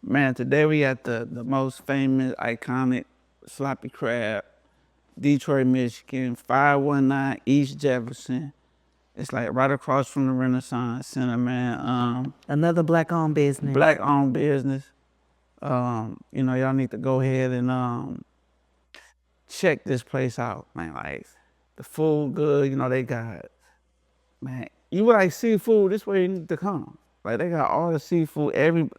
Man, today we at the most famous, iconic sloppy crab, Detroit, Michigan, 519 East Jefferson. It's like right across from the Renaissance Center, man. Another black-owned business. Black owned business. Y'all need to go ahead and check this place out, man. Like the food good, they got, man. You like seafood, this way you need to come. Like they got all the seafood, and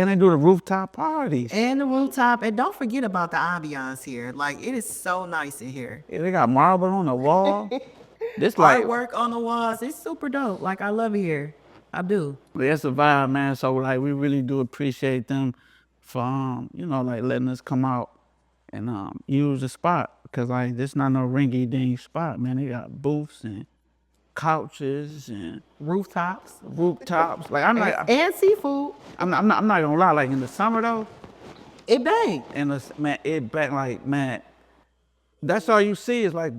they do the rooftop parties. And the rooftop. And don't forget about the ambiance here. Like, it is so nice in here. Yeah, they got marble on the wall. This like Artwork on the walls. It's super dope. Like, I love it here. I do. it's a vibe, man. So like we really do appreciate them for like letting us come out and use the spot because like this not no ringy ding spot, man. They got booths and couches and Rooftops. rooftops. Like I'm like And seafood. I'm not gonna lie. Like in the summer though, It bang. man, it back like man. That's all you see is like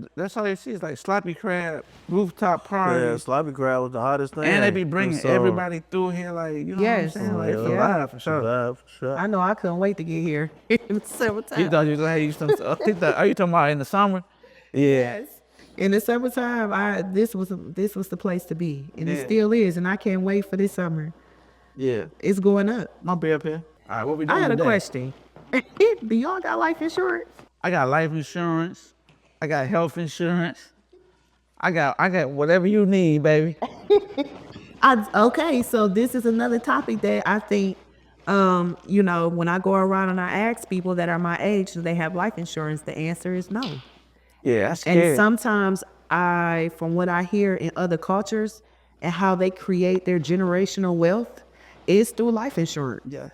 sloppy crab rooftop party. Yeah, sloppy crab was the hottest thing. And they be bringing So, everybody through here, like, you know Yes. what I'm saying? Like, it's a Yeah. vibe for sure. vibe, for sure. I know I couldn't wait to get here several times. You thought you was like, are you talking about in the summer? Yeah. Yes. In the summertime, this was the place to be. And Yeah. it still is. And I can't wait for this summer. Yeah. It's going up. My be up here. All right, what we doing I had a today? question. Do y'all got life insurance? I got life insurance. I got health insurance. I got whatever you need, baby. Okay, so this is another topic that I think, when I go around and I ask people that are my age, do they have life insurance? The answer is no. Yeah, that's And scary. sometimes from what I hear in other cultures and how they create their generational wealth is through life insurance. Yeah.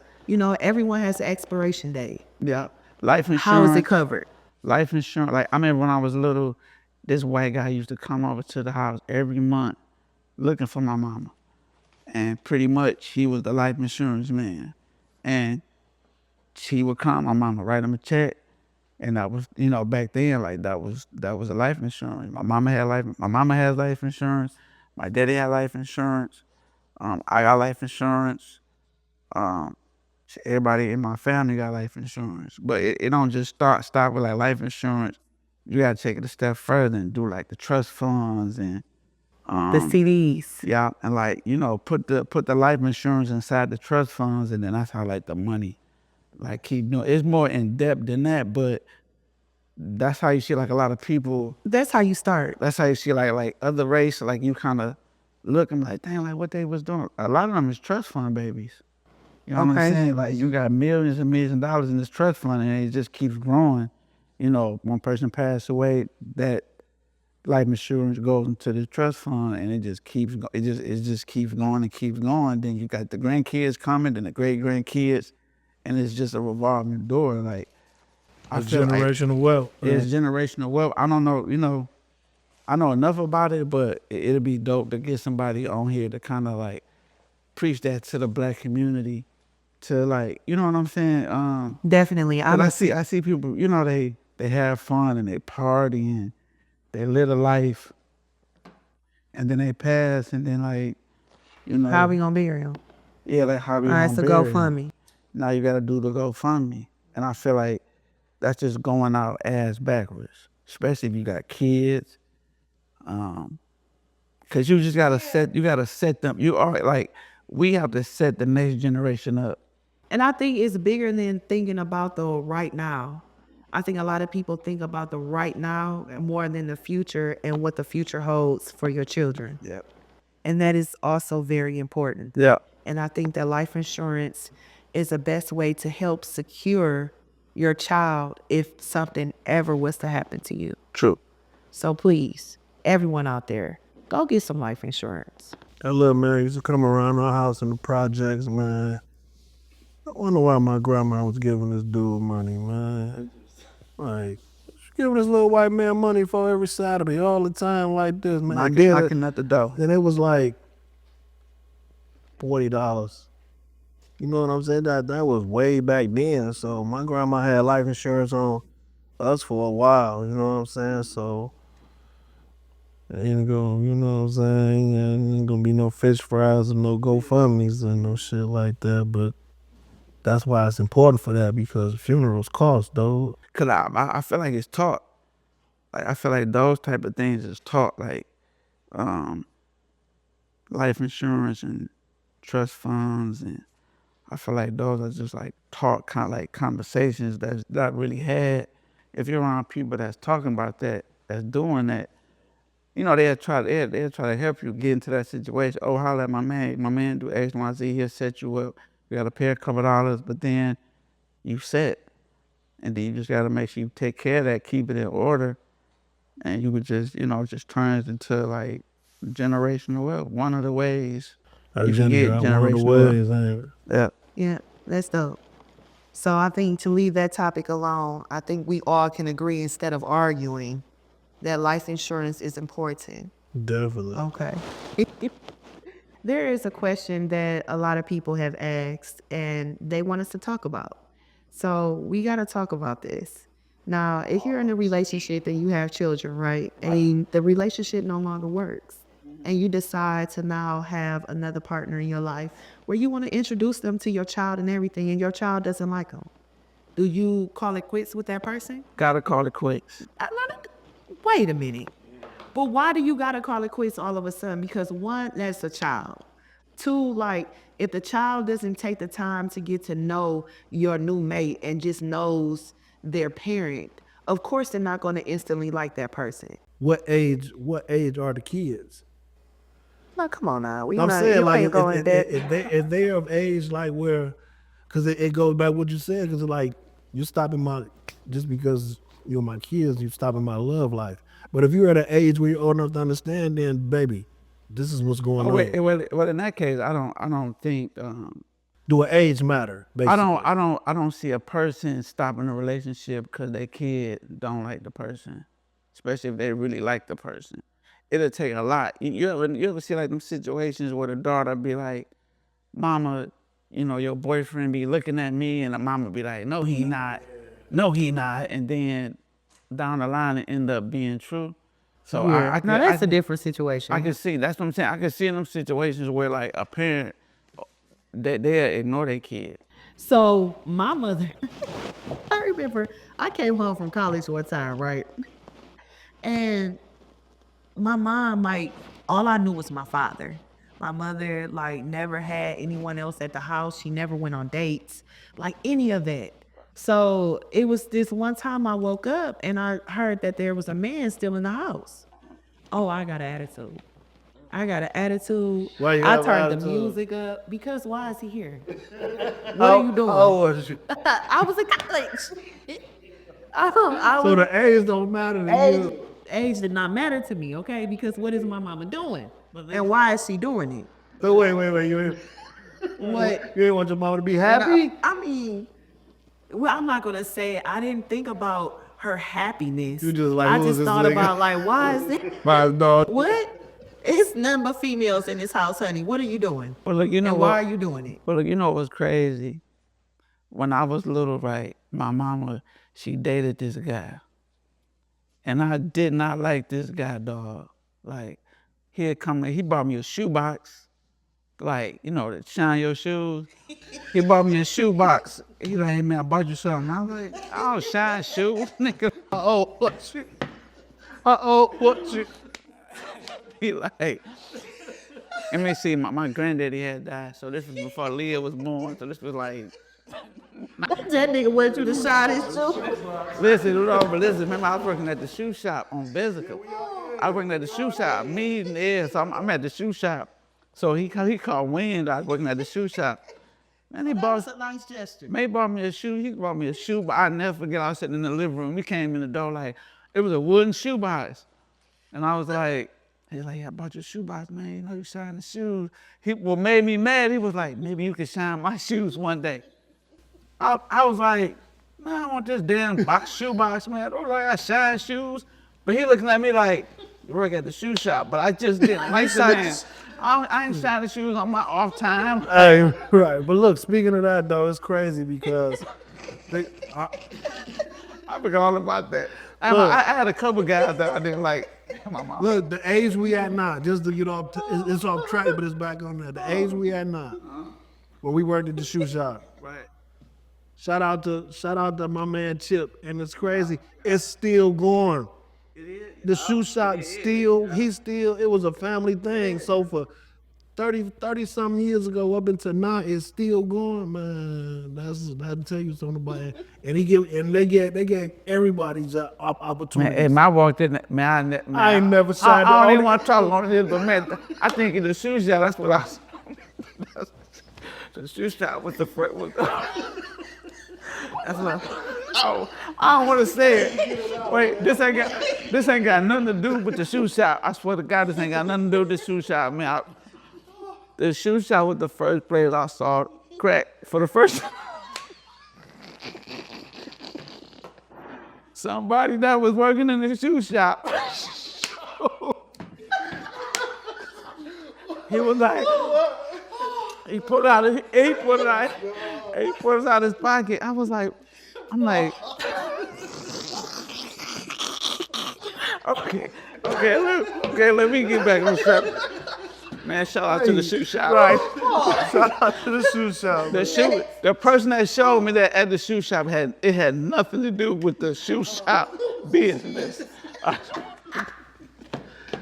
Everyone has an expiration date. Yeah. Life insurance. How is it covered? Life insurance. Like, I remember when I was little, this white guy used to come over to the house every month looking for my mama. And pretty much he was the life insurance man. And she would come, my mama write him a check. And that was, back then, like that was a life insurance. My mama has life insurance. My daddy had life insurance. I got life insurance. Everybody in my family got life insurance. But it don't just stop with like life insurance. You gotta take it a step further and do like the trust funds and The CDs. yeah, and like, put the life insurance inside the trust funds, and then that's how like the money like keep doing. It's more in depth than that, but that's how you see like a lot of people. That's how you start. That's how you see like other race. Like you kind of look and like, dang, like what they was doing. A lot of them is trust fund babies. You know what I'm Okay. saying? Like you got millions and millions of dollars in this trust fund, and it just keeps growing. One person passed away, that life insurance goes into the trust fund, and it just keeps going and keeps going. Then you got the grandkids coming, then the great grandkids, and it's just a revolving door. Like I It's feel like generational wealth. it's generational wealth. I don't know, I know enough about it, but it'll be dope to get somebody on here to kind of like preach that to the black community, to like, you know what I'm saying? Definitely. 'Cause I see people, they have fun and they party and they live a life, and then they pass, and then like, How we gonna bury them? yeah, like how we All right, gonna so bury 'em? GoFundMe. Now you gotta do the GoFundMe, and I feel like that's just going out ass backwards, especially if you got kids. Cause you just gotta set them. You are like, we have to set the next generation up. And I think it's bigger than thinking about the right now. I think a lot of people think about the right now more than the future and what the future holds for your children. Yeah. And that is also very important. Yeah. And I think that life insurance is the best way to help secure your child if something ever was to happen to you. True. So please, everyone out there, go get some life insurance. That little man used to come around our house in the projects, man. I wonder why my grandma was giving this dude money, man. Like, she giving this little white man money for every Saturday all the time like this, man. Knocking at the door. Then it was like $40. You know what I'm saying? That was way back then. So my grandma had life insurance on us for a while, you know what I'm saying? So ain't gonna, you know what I'm saying? Ain't gonna be no fish fries or no GoFundMes and no shit like that. But That's why it's important for that, because funerals cost, though. Cause I feel like it's taught. Like I feel like those type of things is taught, like life insurance and trust funds, and I feel like those are just like taught kind of like conversations that's not really had. If you're around people that's talking about that, that's doing that, you know, they'll try to help you get into that situation. Oh, holla at my man do X, Y, Z, he'll set you up. You got to pay a couple dollars, but then you set. And then you just got to make sure you take care of that, keep it in order. And you would just, you know, just turns into like generational wealth. One of the ways you can get One of the generational wealth. ways, ain't it? Yeah. Yeah, that's dope. So I think to leave that topic alone, I think we all can agree, instead of arguing, that life insurance is important. Definitely. Okay. There is a question that a lot of people have asked and they want us to talk about. So we got to talk about this. Now, if you're in a relationship and you have children, right, and the relationship no longer works, and you decide to now have another partner in your life where you want to introduce them to your child and everything, and your child doesn't like them, do you call it quits with that person? Gotta call it quits. Wait a minute. But why do you gotta call it quits all of a sudden? Because one, that's a child. Two, like, if the child doesn't take the time to get to know your new mate and just knows their parent, of course they're not gonna instantly like that person. What age are the kids? Now, come on now. I'm saying, like, if they're of age, like, where, because it goes back what you said, because like, you're stopping just because you're my kids, you're stopping my love life. But if you're at an age where you're old enough to understand, then baby, this is what's going on. Well, in that case, I don't think. Do an age matter? Basically? I don't see a person stopping a relationship because their kid don't like the person, especially if they really like the person. It'll take a lot. You ever see like them situations where the daughter be like, "Mama, you know, your boyfriend be looking at me," and the mama be like, "No, he not. No, he not." And then down the line, it end up being true. So yeah. That's a different situation. I can see. That's what I'm saying. I can see in them situations where like a parent, they'll ignore their kid. So my mother, I remember I came home from college one time, right? And my mom, like, all I knew was my father. My mother, like, never had anyone else at the house. She never went on dates, like any of that. So it was this one time I woke up and I heard that there was a man still in the house. Oh, I got an attitude. Why you I have turned attitude? the music up because why is he here? What are you doing? How old is you? I was in college. So the age don't matter to you. Age did not matter to me, okay? Because what is my mama doing? And why is she doing it? So wait, What? you ain't want your mama to be happy? I mean, well, I'm not gonna say I didn't think about her happiness. You just like, I who is just this thought nigga? about, like, why is it? My dog. What? It's none but females in this house, honey. What are you doing? But look, you know And what? why are you doing it? But look, you know what's crazy? When I was little, right, my mama, she dated this guy. And I did not like this guy, dog. Like, he bought me a shoebox. Like, you know, to shine your shoes. He bought me a shoebox. He like, "Hey man, I bought you something." I was like, "I don't shine shoes, nigga." What you? He like, let me see, my granddaddy had died, so this was before Leah was born, so this was like, That nigga went you to shine his shoes. listen, remember I was working at the shoe shop on Bezica. I was working at the shoe shop, so I'm at the shoe shop. So he called Wayne, I was working at the shoe shop. Man, That's a nice gesture. May bought me a shoe, he bought me a shoe, but I never forget, I was sitting in the living room, we came in the door like, it was a wooden shoebox. And I was like, he's like, "Yeah, I bought your shoebox, man. You know you shine the shoes." What made me mad, he was like, "Maybe you can shine my shoes one day." I was like, "Man, I want this damn shoebox, man. I don't like I shine shoes." But he looking at me like, "You work at the shoe shop," but I just didn't like saying, I ain't shining shoes on my off time. Hey, right. But look, speaking of that though, it's crazy because I forgot all about that. I had a couple guys that I didn't like. My mom. look, the age we at now, just to get off, it's off track, but it's back on there. The age we at now, when we worked at the shoe shop, Right. Shout out to my man Chip, and it's crazy. It's still going. The shoe shop it was a family thing. So for 30 something years ago up until now, it's still going, man. That'll tell you something about it. And they gave everybody job Man, opportunities. hey, man, I walked in, man, I ain't never tried I don't to- even want to talk on this, but man, I think in the shoe shop, that's what I was. The shoe shop was the first. That's what I don't want to say it. Wait, this ain't got nothing to do with the shoe shop. I swear to God, this ain't got nothing to do with the shoe shop, man. The shoe shop was the first place I saw crack for the first time. Somebody that was working in the shoe shop. He was like, he put it out his pocket. I'm like, okay, let me get back on track. Man, shout out to the shoe shop. Right. Shout out to the shoe shop. The person that showed me that at the shoe shop had nothing to do with the shoe shop business.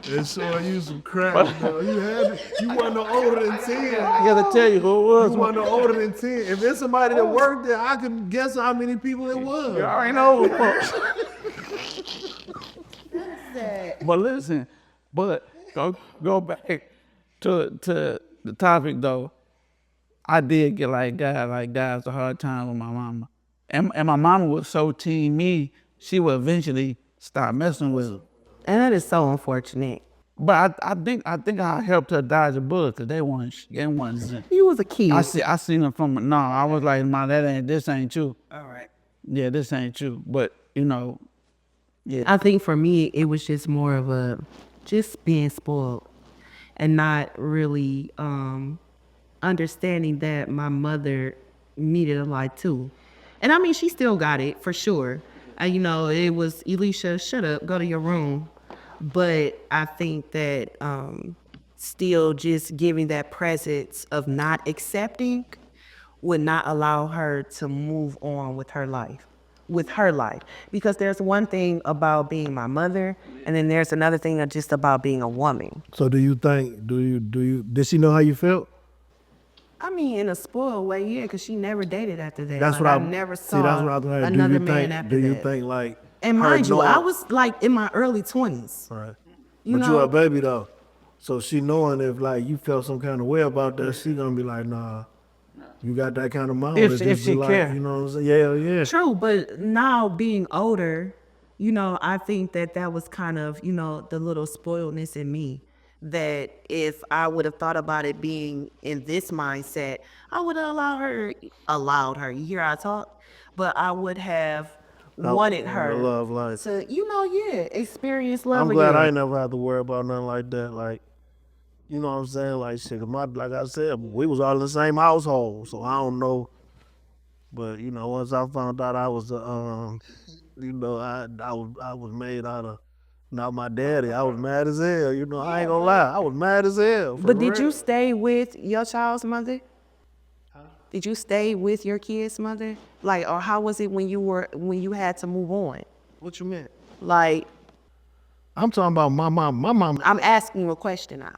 They showing you some crap, bro. You wasn't no older than 10. I gotta tell you who it was. You wasn't no older than 10. If it's somebody that worked there, I can guess how many people it was. You already know who it was. But listen, go back to the topic though. I did get like guys a hard time with my mama. And my mama was so team me, she would eventually stop messing with her. And that is so unfortunate. But I think I helped her dodge a bullet because they weren't. You was a kid. I seen them from no. I was like, "Ma, this ain't you." All right. Yeah, this ain't you. But yeah. I think for me, it was just more of just being spoiled and not really understanding that my mother needed a lot too. And I mean, she still got it for sure. It was, Elisha, shut up, go to your room. But I think that still just giving that presence of not accepting would not allow her to move on with her life. Because there's one thing about being my mother, and then there's another thing just about being a woman. So do you think, did she know how you felt? I mean, in a spoiled way, yeah, because she never dated after that. That's Like, what I never saw that's what I was like. another man after Do you that. think like? And her mind you, knowing- I was like in my early 20s. Right. You But know? you a baby though, so she knowing if like you felt some kind of way about that, she gonna be like, nah, you got that kind of mom. If It's just she be like, care. you know what I'm saying? Yeah. True, but now being older, I think that was kind of, the little spoiledness in me. That if I would have thought about it being in this mindset, I would have allowed her, you hear I talk? But I would have wanted her love life. to, experience love I'm glad again. I ain't never had to worry about nothing like that. Like, you know what I'm saying? Like shit, 'cause like I said, we was all in the same household, so I don't know. But once I found out I was I was made out of not my daddy, I was mad as hell. I ain't gonna lie, I was mad as hell. But did you stay with your child's mother? Did you stay with your kid's mother? Like, or how was it when you had to move on? What you mean? Like, I'm talking about my mom. My mom. I'm asking you a question now.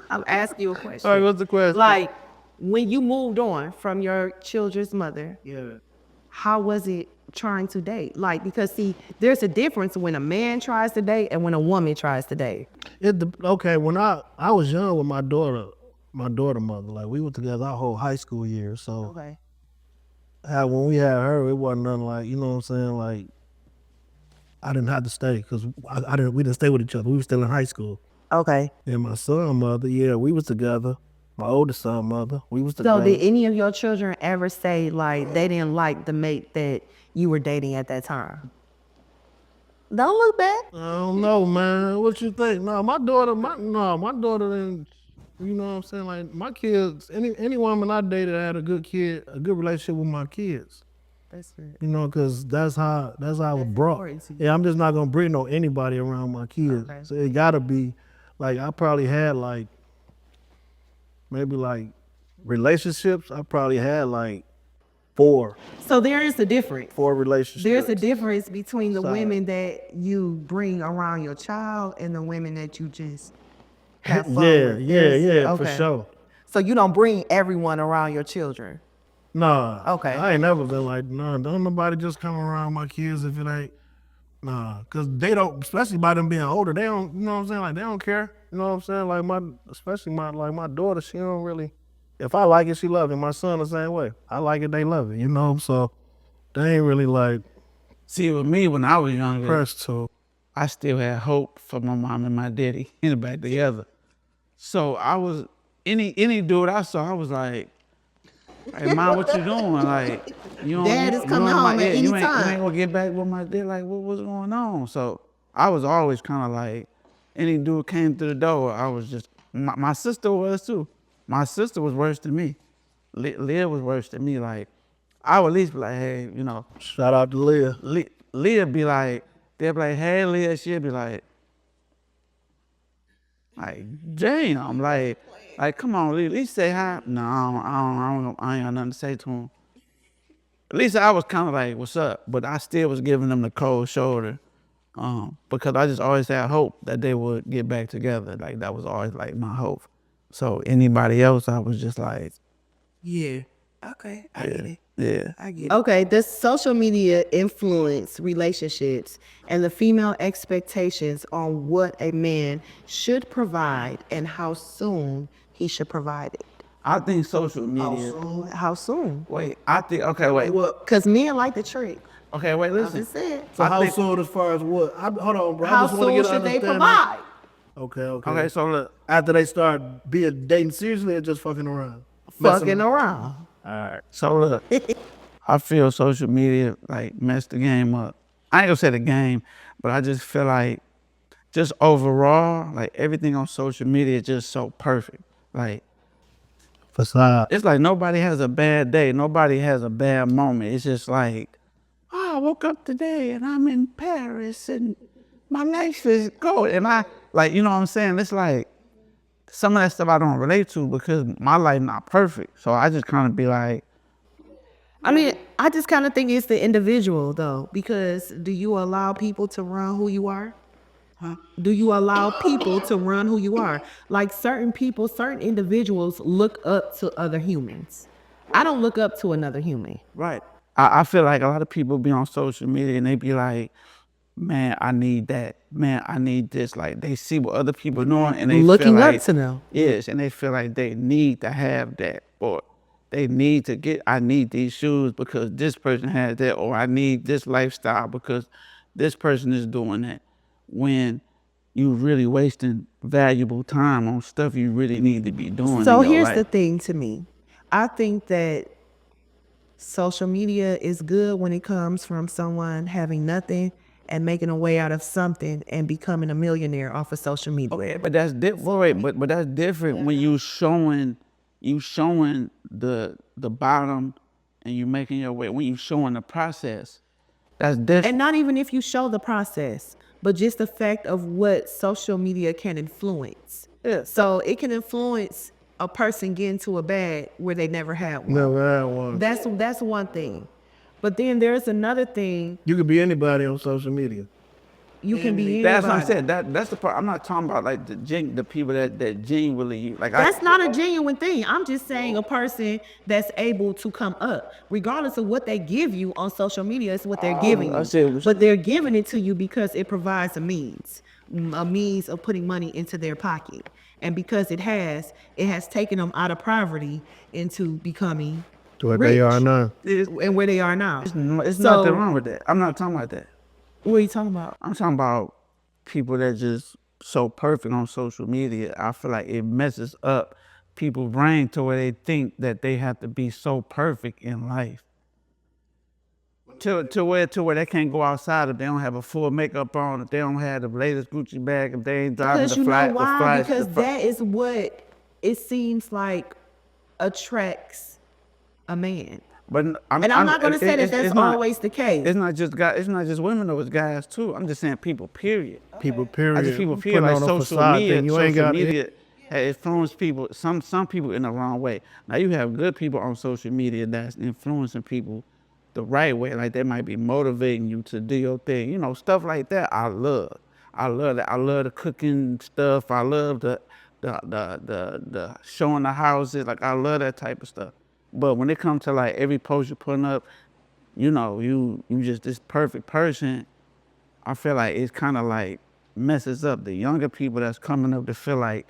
I'm asking you a question. Sorry, what's the question? Like, when you moved on from your children's mother, Yeah. how was it trying to date? Like, because see, there's a difference when a man tries to date and when a woman tries to date. Okay, when I was young with my daughter mother, like we were together our whole high school year. So Okay. when we had her, it wasn't nothing like, you know what I'm saying? Like, I didn't have to stay because we didn't stay with each other. We were still in high school. Okay. And my son mother, yeah, we was together. My oldest son mother, we was So together. did any of your children ever say like they didn't like the mate that you were dating at that time? Don't look back. I don't know, man. What you think? No, my daughter didn't. You know what I'm saying? Like my kids, any woman I dated had a good relationship with my kids. That's it. Because that's how I was brought. important to you. Yeah, I'm just not gonna bring anybody around my kids. Okay. So it gotta be, like I probably had like, maybe like relationships. I probably had like 4 So there is a difference. relationships. There's a difference between the Solid. women that you bring around your child and the women that you just have fun Yeah, with. yeah, for Okay. sure. So you don't bring everyone around your children. Nah. Okay. I ain't never been like, nah, don't nobody just come around my kids if it ain't. Nah, cause they don't, especially by them being older, they don't, you know what I'm saying? Like they don't care. You know what I'm saying? Like especially my daughter, she don't really. If I like it, she love it. My son the same way. I like it, they love it. You know, so they ain't really like See, with me, when I was younger, pressed to. I still had hope for my mom and my daddy in back together. So I was any dude I saw, I was like, "Hey, mom, what you doing? Like, you don't, Dad is coming don't home at any you ain't time." gonna get back with my dad. Like, what's going on?" So I was always kind of like, any dude came through the door, I was just. My sister was too. My sister was worse than me. Leah was worse than me. Like, I would at least be like, "Hey, you know." Shout out to Leah. Leah be like, they'll be like, "Hey, Leah," she'll be like, damn, like, come on, Leah, at least say hi. No, I ain't got nothing to say to him. At least I was kind of like, "What's up?" But I still was giving them the cold shoulder, because I just always had hope that they would get back together. Like that was always like my hope. So anybody else, I was just like, Yeah. Okay. I get it. yeah. I get it. Okay, does social media influence relationships and the female expectations on what a man should provide and how soon he should provide it? I think social media. How soon? Wait, I think. Okay, wait. Because men like the trick. Okay, wait. I Listen. just said. So I how think- soon as far as what? Hold on, bro. I How just want to soon get an should they understanding. provide? Okay. Okay, so look. After they start dating seriously or just fucking around? Fucking around. All right. So look, I feel social media like messed the game up. I ain't gonna say the game, but I just feel like just overall, like everything on social media is just so perfect. Like Facade. it's like nobody has a bad day, nobody has a bad moment. It's just like, oh, I woke up today and I'm in Paris and my life is good. And I like, you know what I'm saying? It's like some of that stuff I don't relate to because my life not perfect. So I just kind of be like, I mean, I just kind of think it's the individual though, because do you allow people to run who you are? Do you allow people to run who you are? Like certain people, certain individuals look up to other humans. I don't look up to another human. right. I feel like a lot of people be on social media and they be like, man, I need that. Man, I need this. Like they see what other people doing and they Looking feel up like, to them. Yes, and they feel like they need to have that, or they need to get. I need these shoes because this person has that, or I need this lifestyle because this person is doing that. When you really wasting valuable time on stuff you really need to be doing. So in your here's life. the thing to me. I think that social media is good when it comes from someone having nothing and making a way out of something and becoming a millionaire off of social media. Okay, but that's different. But that's different when you showing the bottom, and you making your way. When you showing the process, that's different. And not even if you show the process, but just the fact of what social media can influence. Yeah. So it can influence a person getting to a bag where they never had one. Never had one. That's one thing. But then there's another thing. You could be anybody on social media. You can be That's what I'm anybody. saying. That's the part. I'm not talking about like the people that genuinely like. That's not a genuine thing. I'm just saying a person that's able to come up, regardless of what they give you on social media, is what they're giving I you. see what you're But they're giving it to you because it provides a means of putting money into their pocket. And because it has taken them out of poverty into becoming To what rich. they are now. And where they are now. It's So- nothing wrong with that. I'm not talking about that. What are you talking about? I'm talking about people that just so perfect on social media. I feel like it messes up people's brain to where they think that they have to be so perfect in life. To where they can't go outside if they don't have a full makeup on, if they don't have the latest Gucci bag, if they ain't driving Because the you flight. know why? Because that is what it seems like attracts a man. But And I'm not going to say that that's always the case. It's not just guys. It's not just women. Though, it's guys too. I'm just saying people. Period. People, period. I just people You period. putting Like on a social facade media. thing. You ain't Social got media. influence people, some people in the wrong way. Now you have good people on social media that's influencing people the right way. Like they might be motivating you to do your thing. You know, stuff like that I love. I love that. I love the cooking stuff. I love the showing the houses. Like I love that type of stuff. But when it comes to like every post you're putting up, you know, you just this perfect person, I feel like it's kind of like messes up the younger people that's coming up to feel like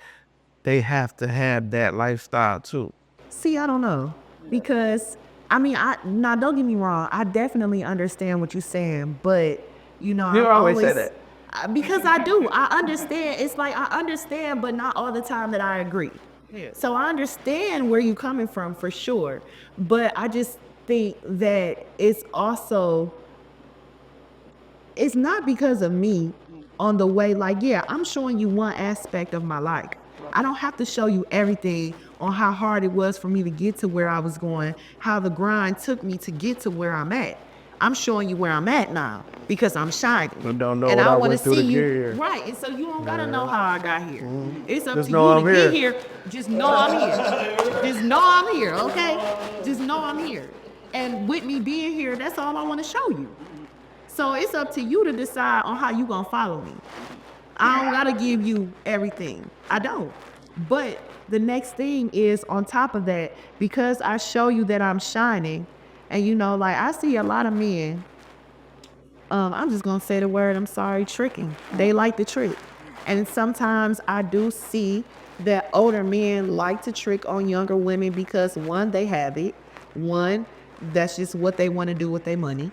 they have to have that lifestyle too. See, I don't know. Because I mean, now don't get me wrong, I definitely understand what you're saying, but you know, You I'm always say always that. because I do. I understand. It's like I understand, but not all the time that I agree. Yeah. So I understand where you're coming from for sure. But I just think that it's also it's not because of me on the way, like, yeah, I'm showing you one aspect of my life. I don't have to show you everything on how hard it was for me to get to where I was going, how the grind took me to get to where I'm at. I'm showing you where I'm at now because I'm shining. But don't know And what I I want to went through see to you. get here. Right. And so you don't got to know how I got here. It's up Just to know you I'm to here. get here. Just know I'm here. Just know I'm here, okay? Just know I'm here. And with me being here, that's all I want to show you. So it's up to you to decide on how you gonna follow me. I don't gotta give you everything. I don't. But the next thing is on top of that, because I show you that I'm shining, and you know, like I see a lot of men, I'm just gonna say the word, I'm sorry, tricking. They like to trick. And sometimes I do see that older men like to trick on younger women because one, they have it. One, that's just what they want to do with their money.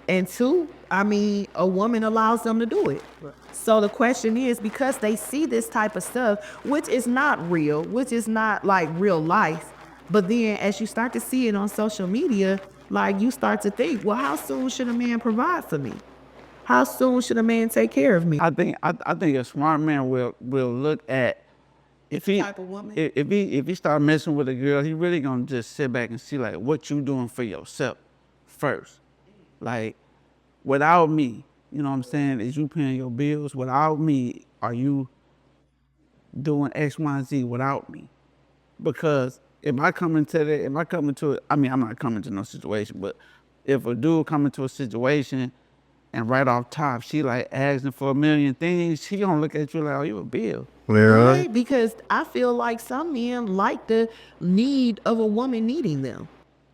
And two, I mean, a woman allows them to do it. So the question is, because they see this type of stuff, which is not real, which is not like real life, but then as you start to see it on social media, like you start to think, well, how soon should a man provide for me? How soon should a man take care of me? I think a smart man will look at if he Type of woman? if he start messing with a girl, he really gonna just sit back and see like what you doing for yourself first. Like without me, you know what I'm saying? Is you paying your bills? Without me, are you doing X, Y, and Z without me? Because if I come into that, if I come into it, I mean, I'm not coming to no situation, but if a dude come into a situation and right off top, she like asking for a million things, she gonna look at you like, oh, you a bill. Yeah. Right? Because I feel like some men like the need of a woman needing them.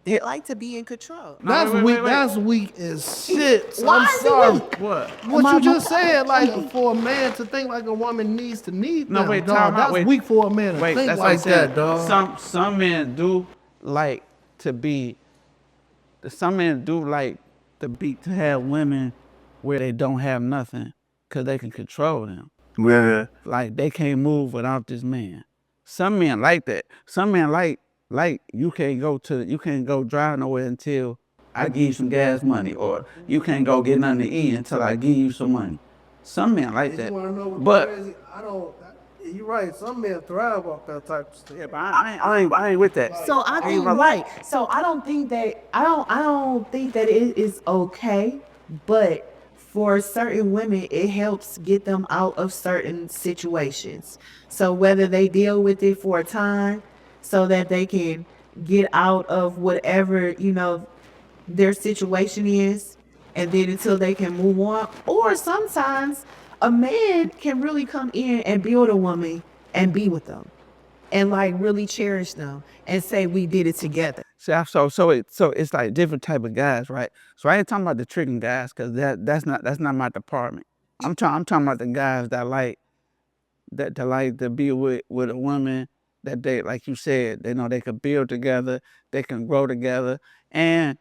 They like to be in control. That's wait, weak. wait, wait. That's weak as shit. Why I'm is it sorry. weak? What? What My- you just said, like for a man to think like a woman needs to need No, them, wait, dog. time out. That's Wait. weak for a man to Wait, think that's like what I'm saying. that, dog. Some men do like to be. Some men do like to have women where they don't have nothing, cause they can control them. Yeah. Like they can't move without this man. Some men like that. Some men like you can't go drive nowhere until I give you some gas money, or you can't go get nothing to eat until I give you some money. Some men like that. You wanna know what's But crazy? I don't. You're right. Some men thrive off that type of stuff. yeah, but I ain't with that. So I think right. So I don't think that I don't think that it is okay, but for certain women it helps get them out of certain situations. So whether they deal with it for a time so that they can get out of whatever, you know, their situation is, and then until they can move on, or sometimes a man can really come in and build a woman and be with them and like really cherish them and say we did it together. So it's like different type of guys, right? So I ain't talking about the tricking guys, cause that's not my department. I'm talking about the guys that like to be with a woman that they, like you said, they know they can build together, they can grow together, and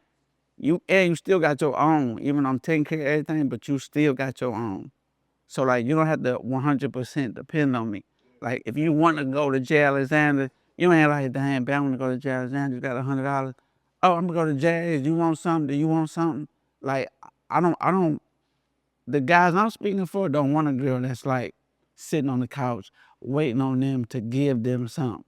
you still got your own. Even though I'm taking care of everything, but you still got your own. So like you don't have to 100% depend on me. Like if you want to go to J. Alexander, you ain't like, damn, I want to go to J. Alexander, you got $100. Oh, I'm gonna go to Jazz. You want something? Do you want something? Like I don't. The guys I'm speaking for don't want a girl that's like sitting on the couch waiting on them to give them something.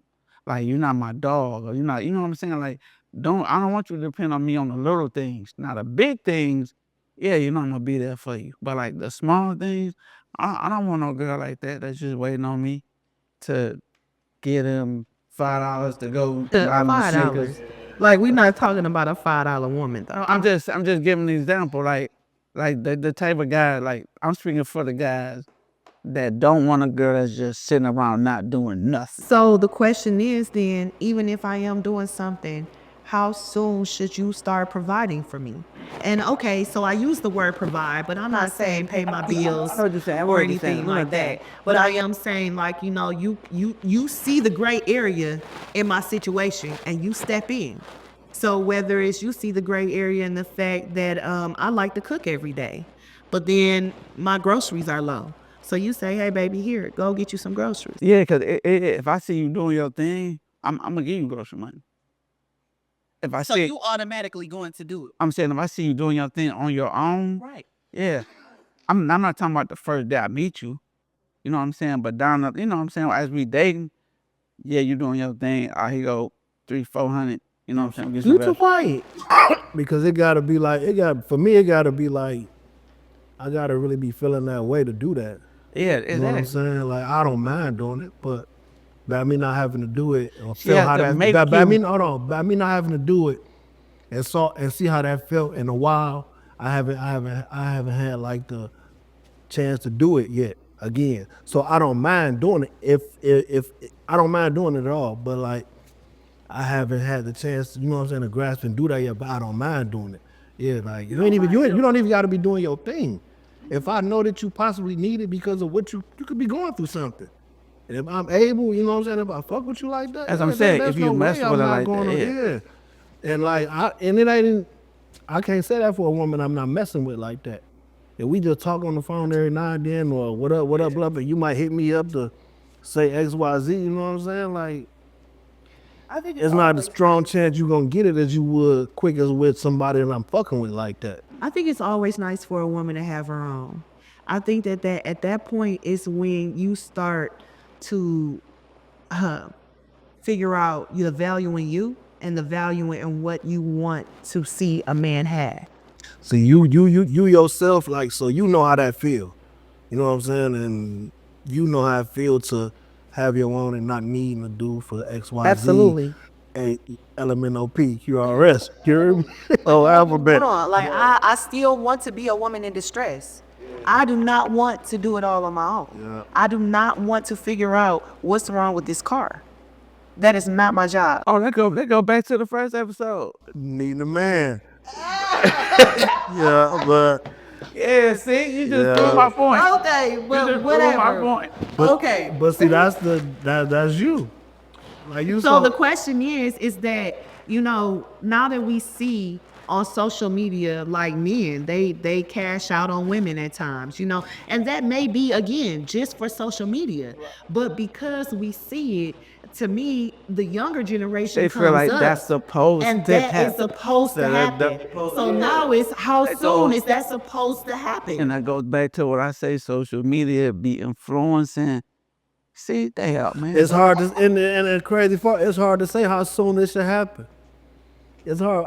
Like you're not my dog, or you're not. You know what I'm saying? Like I don't want you to depend on me on the little things. Now the big things, yeah, you know I'm gonna be there for you. But like the small things, I don't want no girl like that that's just waiting on me to give them $5 to go buy them sneakers. $5. Like we're not talking about a $5 woman though. I'm just giving an example, like the type of guy, like I'm speaking for the guys that don't want a girl that's just sitting around not doing nothing. So the question is then, even if I am doing something, how soon should you start providing for me? And okay, so I use the word provide, but I'm not saying pay my bills I know what you're saying. or anything like that. But I am saying, like, you know, you see the gray area in my situation and you step in. So whether it's you see the gray area in the fact that I like to cook every day, but then my groceries are low. So you say, hey, baby, here, go get you some groceries. Yeah, because if I see you doing your thing, I'm going to give you grocery money. If I So see, you automatically going to do it. I'm saying if I see you doing your thing on your own, Right. yeah. I'm not talking about the first day I meet you. You know what I'm saying? But down the, you know what I'm saying, as we dating, yeah, you doing your thing. Here you go, 300-400. You know what I'm saying? Get some You too rest. quiet. Because it gotta be like for me it gotta be like I gotta really be feeling that way to do that. Yeah, You know what I'm exactly. saying? Like I don't mind doing it, but by me not having to do it or feel has how to that make by you- me hold on, by me not having to do it and see how that felt in a while, I haven't had like the chance to do it yet again. So I don't mind doing it if I don't mind doing it at all, but like I haven't had the chance, you know what I'm saying, to grasp and do that yet, but I don't mind doing it. Yeah, like you don't even gotta be doing your thing. If I know that you possibly need it because of what you could be going through something. And if I'm able, you know what I'm saying, if I fuck with you like that, As I'm saying, if you mess with her like that, yeah. And like I can't say that for a woman I'm not messing with like that. If we just talk on the phone every now and then or what up, blah, and you might hit me up to say XYZ, you know what I'm saying? Like I think it's not a strong chance you gonna get it as you would quick as with somebody that I'm fucking with like that. I think it's always nice for a woman to have her own. I think that at that point is when you start to figure out the value in you and the value in what you want to see a man have. See, you yourself, like, so you know how that feel. You know what I'm saying? And you know how it feel to have your own and not needing to do for XYZ. Absolutely. LMNOP, QRS, you hear me? Oh, alphabet. Hold on, like I still want to be a woman in distress. I do not want to do it all on my own. Yeah. I do not want to figure out what's wrong with this car. That is not my job. Oh, let's go back to the first episode. Needing a man. Yeah, but Yeah, see, you just Yeah. proved my point. Okay, You well, just proved my whatever. point. Okay. but see, that's you. Like you So saw. the question is that, you know, now that we see on social media, like men, they cash out on women at times, you know, and that may be, again, just for social media. But because we see it, to me, the younger generation They comes feel like up, that's supposed and to that happen. is supposed to happen. So now it's how soon is that supposed to happen? And that goes back to what I say, social media be influencing. See, they help, man. It's hard to, and the crazy part, it's hard to say how soon this should happen. It's hard.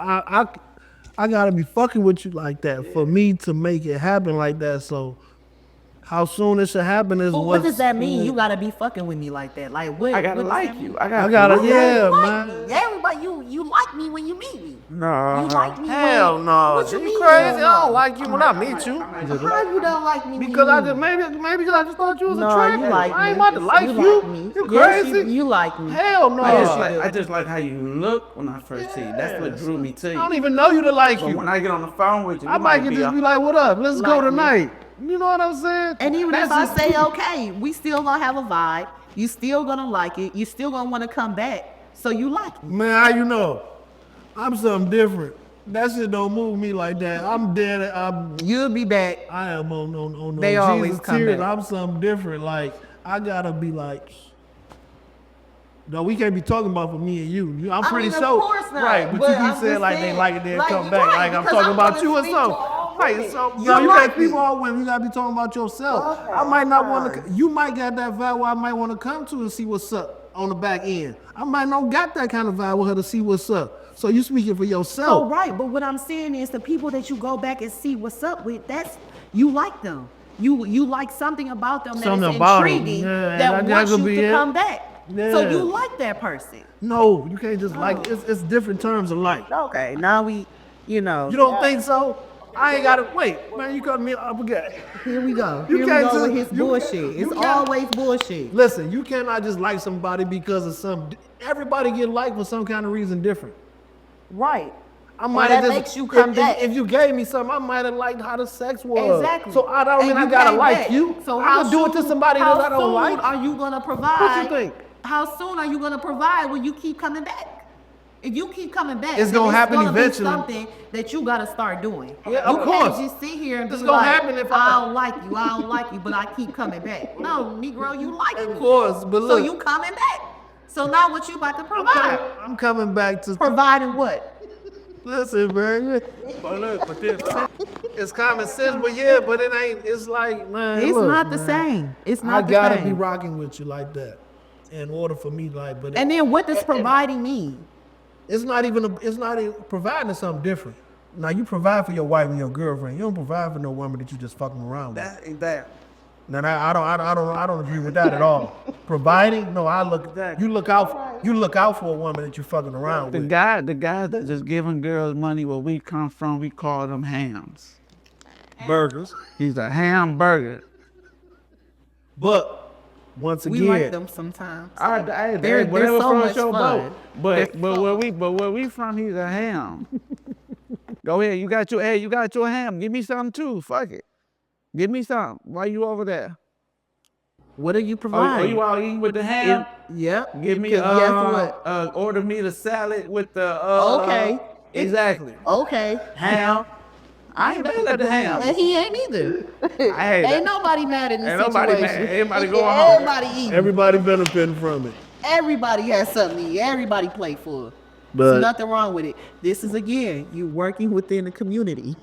I gotta be fucking with you like that for me to make it happen like that. So how soon it should happen is But what does that mean? You gotta be fucking with me like that. Like what? I gotta what does like that you. mean? I I gotta. gotta, yeah, like man. me. Everybody, you like me when you meet me. No. You like me Hell when, no. What you mean? crazy? hell I don't no? like you when I meet you. How you don't like me? when Because you I meet just me? maybe because I just thought you was No, attractive. you like me. I ain't about to like you. like me. You Yes, crazy? you like me. Hell no. I just like how you look when I first see you. That's what drew me to I you. don't even know you to like But you. when I get on the phone with you, I you might be just be like, what up? Let's go Like me. tonight. You know what I'm saying? And even if That's I just- say okay, we still gonna have a vibe. You still gonna like it. You still gonna want to come back. So you like me. Man, how you know? I'm something different. That shit don't move me like that. I'm dead. You'll be back. I am on no They Jesus always come tears. back. I'm something different. Like I gotta be like. No, we can't be talking about for me and you. I'm I pretty mean, of sure, course not. right? But But you I'm keep saying just like they saying, like it, then like, come you're back. right, Like I'm because talking I'm about gonna you or speak to something. all Right? women. So You no, you like can't speak me. for all women. You gotta be talking about yourself. Okay, I might not want to. fine. You might got that vibe where I might want to come to and see what's up on the back end. I might not got that kind of vibe with her to see what's up. So you speaking for So yourself. right, but what I'm saying is the people that you go back and see what's up with, that's you like them. You like something about them that Something is about 'em. intriguing Yeah, that that wants could you be to it. come back. So Yeah. you like that person. No, you can't just like. It's different terms of like. Okay, now we, You don't think so? I ain't gotta wait, man. You cut me up again. here we go. You Here we can't go with just- his you- bullshit. you It's can't- always bullshit. Listen, you cannot just like somebody because of some. Everybody get liked for some kind of reason different. Right. I Or might that have just, makes you come back. If you gave me something, I might have liked how the sex was. Exactly. So I don't And mean I you gotta came like back. you. So I can do it to somebody that I don't like. How soon are you gonna provide? What you think? How soon are you gonna provide when you keep coming back? If you keep coming back, It's then gonna happen be eventually. something that you gotta start doing. Yeah, of you course. can't just sit here and It's be gonna like, happen if I don't like you, but I keep coming back. No, Negro, you like Of me. course, but So look. you coming back. So now what you about to provide? I'm coming back to. Providing what? Listen, man. But look, it's common sense, but yeah, but it ain't. It's like, man. It's look, not the man, same. It's I not the gotta same. be rocking with you like that, in order for me, like. But And then what does providing mean? it's not even. It's not even providing something different. Now you provide for your wife and your girlfriend. You don't provide for no woman that you just fucking around with. That ain't that. Now I don't agree with that at all. Providing, no, you look out for a woman that you're fucking around The with. guys that just giving girls money where we come from, we call them hams. Burgers. He's a hamburger. But once We again, like them sometimes. They're they're so much your fun. boat. But where we from, he's a ham. Go ahead, you got your ham. Give me something too. Fuck it. Give me something. Why you over there? What are you Are providing? you out eating with the ham? Yep. Give me Because guess what? order me the salad with the Okay. Exactly. Okay. Ham. I ain't mad at the ham. And he ain't either. I hate Ain't that. nobody mad in this Ain't nobody situation. mad. Everybody going home. Everybody eating. everybody benefiting from it. Everybody has something to eat. Everybody play for. But- There's nothing wrong with it. This is again, you working within the community.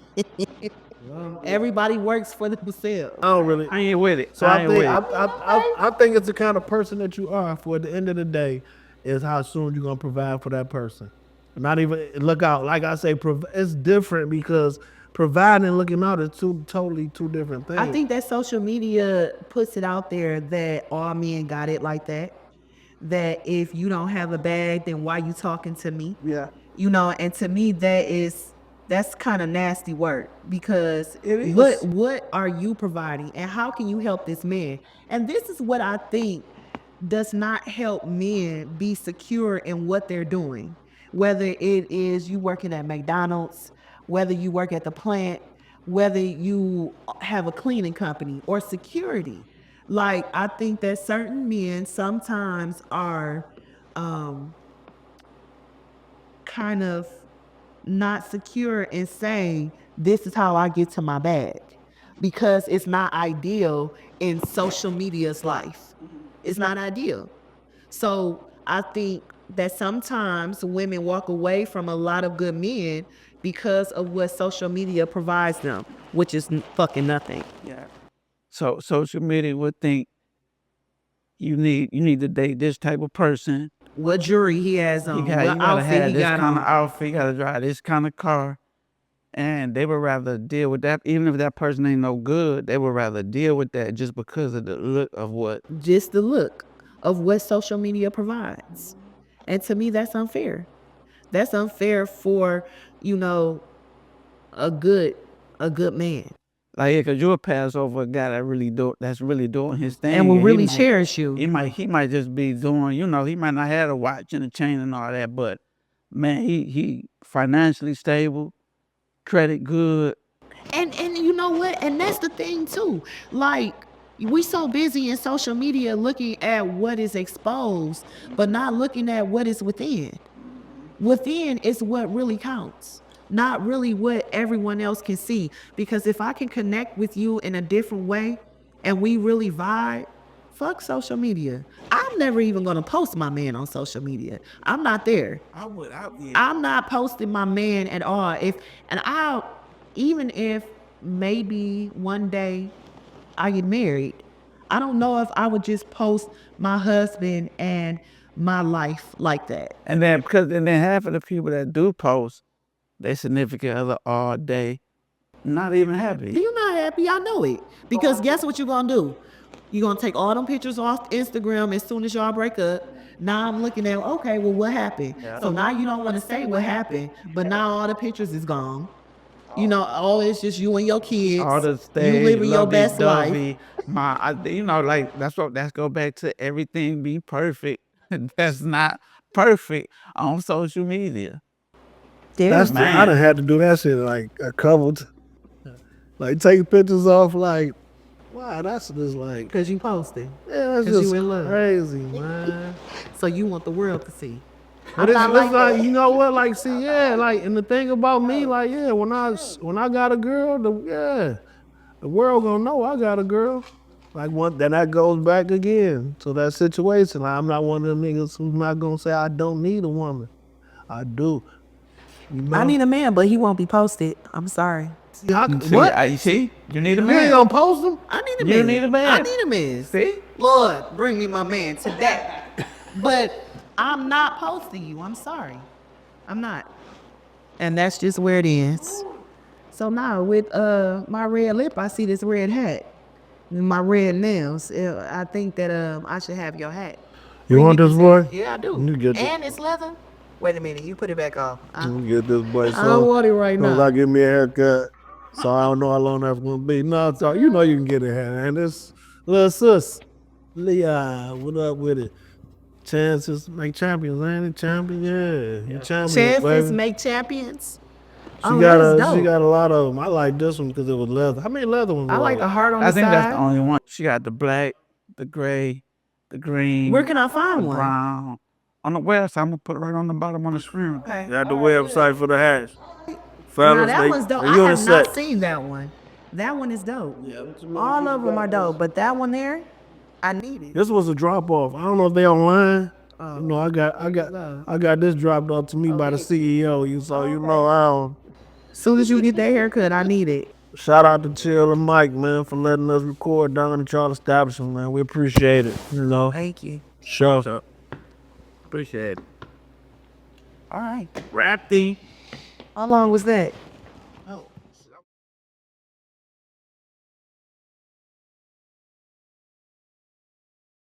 Everybody works for themselves. I don't really. I ain't with it. So I ain't think with it. I think it's the kind of person that you are. For at the end of the day, is how soon you're gonna provide for that person. Not even look out. Like I say, it's different because providing and looking out are totally two different things. I think that social media puts it out there that all men got it like that. That if you don't have a bag, then why you talking to me? Yeah. And to me that's kind of nasty work because It is. what are you providing and how can you help this man? And this is what I think does not help men be secure in what they're doing. Whether it is you working at McDonald's, whether you work at the plant, whether you have a cleaning company or security. Like I think that certain men sometimes are kind of not secure in saying this is how I get to my bag because it's not ideal in social media's life. It's not ideal. So I think that sometimes women walk away from a lot of good men because of what social media provides them, which is fucking nothing. Yeah. So social media would think you need to date this type of person. What jewelry he has on, You what gotta outfit have he this got kind on. of outfit. You gotta drive this kind of car, and they would rather deal with that. Even if that person ain't no good, they would rather deal with that just because of the look of what. Just the look of what social media provides. And to me, that's unfair. That's unfair for, a good man. Like, yeah, cause you'll pass over a guy that's really doing his thing, And will he really might- cherish you. He might just be doing, he might not have a watch and a chain and all that, but man, he financially stable, credit good. And you know what? And that's the thing too. Like we so busy in social media looking at what is exposed, but not looking at what is within. Within is what really counts. Not really what everyone else can see. Because if I can connect with you in a different way and we really vibe, fuck social media. I'm never even gonna post my man on social media. I'm not there. I'm not posting my man at all. Even if maybe one day I get married, I don't know if I would just post my husband and my life like that. And then half of the people that do post, they significant other all day, not even happy. You're not happy, I know it. Because guess what you're gonna do? You gonna take all them pictures off Instagram as soon as y'all break up. Now I'm looking at, okay, well, what happened? So now you don't want to say what happened, but now all the pictures is gone. You know, oh, it's just you and your kids. All the You stage, living your best life. lovey-dovey. You know, like that's go back to everything be perfect. That's not perfect on social media. That's I Man. done had to do that shit like a couple like taking pictures off like, wow, that's just like, Because you posted. yeah, that's 'Cause just you in love. crazy, man. So you want the world to see. But it's like, you know what, like, see, yeah, like, and the thing about me, like, yeah, when I got a girl, the world gonna know I got a girl. Like, then that goes back again to that situation. Like, I'm not one of them niggas who's not gonna say I don't need a woman. I do. You know? I need a man, but he won't be posted. I'm sorry. See, What? You see? You need a You man. ain't gonna post them? I need a You man. need a man. I need a man. See? Lord, bring me my man today. But I'm not posting you. I'm sorry. I'm not. And that's just where it ends. So now with my red lip, I see this red hat. And my red nails. I think that I should have your hat. You want this boy? Yeah, I do. You get this. And it's leather. Wait a minute, you put it back off. You get this boy. I don't want it right Cause now. I give me a haircut, so I don't know how long that's gonna be. No, so you know you can get a hair, and this little sis, Leah, what up with it? Chances make champions, ain't it? Champion, yeah, you champions, Chances baby. make champions. She Oh, got that's she dope. got a lot of them. I like this one because it was leather. How many leather ones? I was like there? the heart on the I think side. that's the only one. She got the black, the gray, the green, Where can I the find one? brown. On the website, I'm gonna put it right on the bottom on the screen. Okay. Got the website for the hats. Now Fellas, that one's dope. they I have unisex. not seen that one. That one is dope. All of them are dope, but that one there, I need it. This was a drop off. I don't know if they online. You know, I got this dropped off to me by the CEO. You know, I don't. As soon as you get that haircut, I need it. Shout out to Chill and Mike, man, for letting us record down at y'all establishment, man. We appreciate it. You know, Thank you. sure. Appreciate it. All right. Ratty. How long was that?